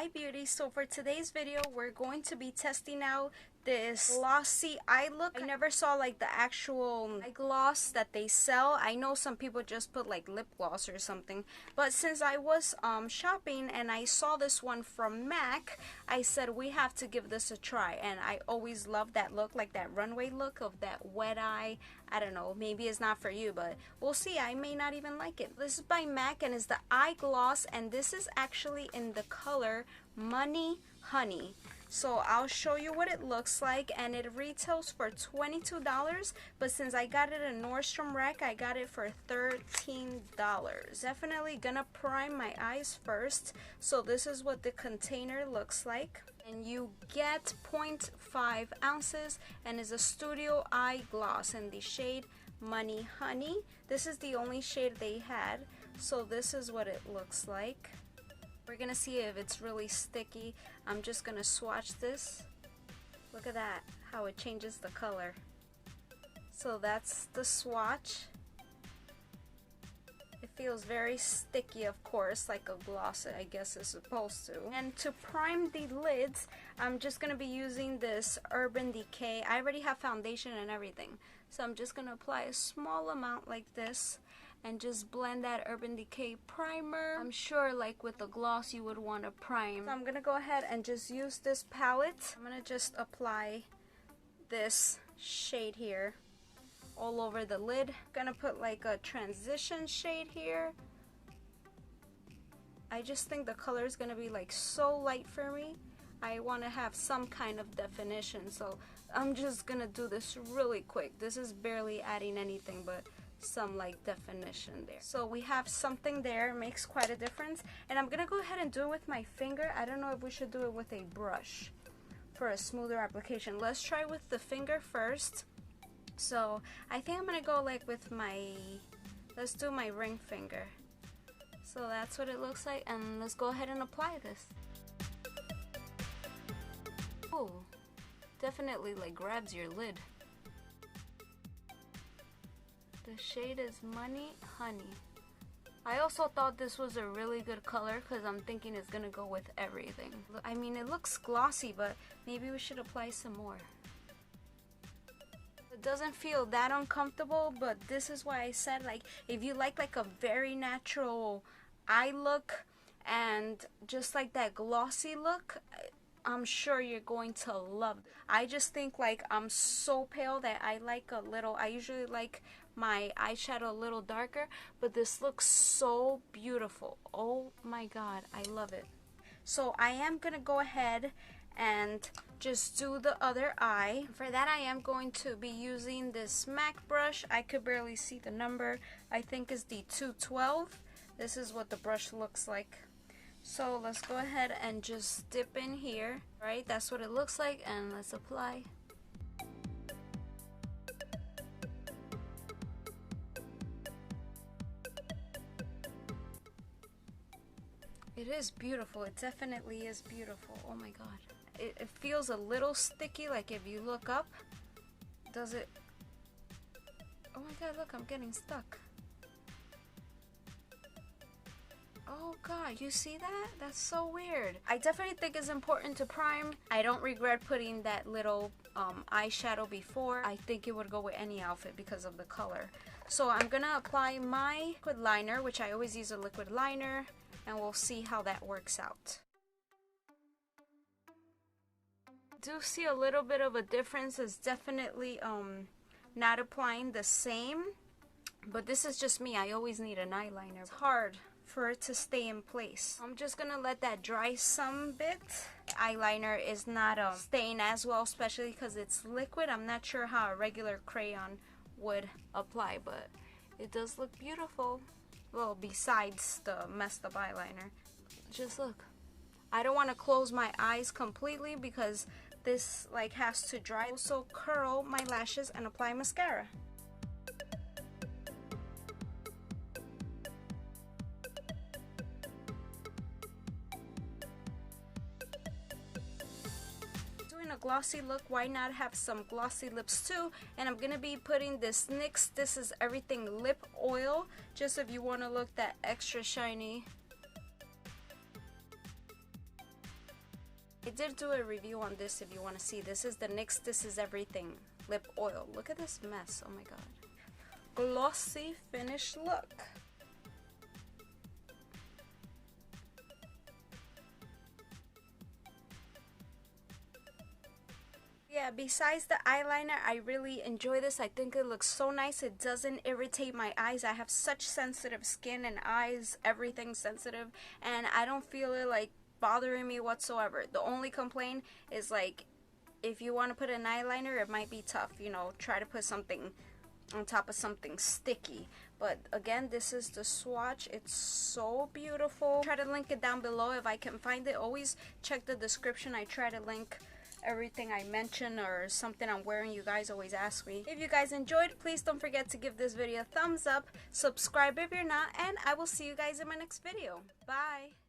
Hi beauty, so for today's video we're going to be testing out this glossy eye look. I never saw like the actual eye gloss that they sell. I know some people just put like lip gloss or something, but since I was shopping and I saw this one from MAC, I said we have to give this a try. And I always love that look, like that runway look of that wet eye. I don't know, maybe it's not for you, but we'll see. I may not even like it. This is by MAC and it's the eye gloss, and this is actually in the color Money Honey. So I'll show you what it looks like, and it retails for $22, but since I got it in Nordstrom Rack, I got it for $13. Definitely gonna prime my eyes first. So this is what the container looks like, and you get 0.5 ounces, and is a studio eye gloss in the shade Money Honey. This is the only shade they had, so this is what it looks like. We're gonna see if it's really sticky. I'm just gonna swatch this. Look at that, how it changes the color. So that's the swatch. It feels very sticky, of course, like a gloss I guess is supposed to. And to prime the lids, I'm just gonna be using this Urban Decay. I already have foundation and everything, so I'm just gonna apply a small amount like this and just blend that Urban Decay primer. I'm sure like with the gloss you would want to prime. So I'm gonna go ahead and just use this palette. I'm gonna just apply this shade here all over the lid. I'm gonna put like a transition shade here. I just think the color is gonna be like so light for me. I want to have some kind of definition, so I'm just gonna do this really quick. This is barely adding anything but some like definition there. So we have something there, makes quite a difference. And I'm gonna go ahead and do it with my finger. I don't know if we should do it with a brush for a smoother application. Let's try with the finger first. So I think I'm gonna go like with my, let's do my ring finger. So that's what it looks like, and let's go ahead and apply this. Oh, definitely like grabs your lid. The shade is Money Honey. I also thought this was a really good color because I'm thinking it's gonna go with everything. I mean, it looks glossy, but maybe we should apply some more. It doesn't feel that uncomfortable, but this is why I said, like, if you like a very natural eye look and just like that glossy look, I'm sure you're going to love it. I just think like I'm so pale that I like a little, I usually like my eyeshadow a little darker, but this looks so beautiful. Oh my god, I love it. So I am gonna go ahead and just do the other eye. For that I am going to be using this MAC brush. I could barely see the number. I think it's the 212. This is what the brush looks like. So let's go ahead and just dip in here. Right, that's what it looks like, and let's apply. It is beautiful. It definitely is beautiful. Oh my god. It feels a little sticky, like if you look up. Does it? Oh my god, look, I'm getting stuck. Oh god, you see that? That's so weird. I definitely think it's important to prime. I don't regret putting that little eyeshadow before. I think it would go with any outfit because of the color. So I'm gonna apply my liquid liner, which I always use a liquid liner, and we'll see how that works out. I do see a little bit of a difference. It's definitely not applying the same, but this is just me. I always need an eyeliner. It's hard for it to stay in place. I'm just gonna let that dry some bit. Eyeliner is not staying as well, especially because it's liquid. I'm not sure how a regular crayon would apply, but it does look beautiful. Well, besides the messed up eyeliner. Just look. I don't want to close my eyes completely because this like has to dry. Also curl my lashes and apply mascara. Doing a glossy look, why not have some glossy lips too? And I'm gonna be putting this NYX This Is Everything lip oil, just if you want to look that extra shiny. I did do a review on this if you want to see. This is the NYX This Is Everything lip oil. Look at this mess. Oh my god. Glossy finish look. Yeah, besides the eyeliner, I really enjoy this. I think it looks so nice. It doesn't irritate my eyes. I have such sensitive skin and eyes, everything's sensitive, and I don't feel it like bothering me whatsoever. The only complaint is like if you want to put an eyeliner, it might be tough, you know, try to put something on top of something sticky. But again, this is the swatch. It's so beautiful. Try to link it down below if I can find it. Always check the description. I try to link everything I mention or something I'm wearing. You guys always ask me. If you guys enjoyed, please don't forget to give this video a thumbs up, subscribe if you're not, and I will see you guys in my next video. Bye.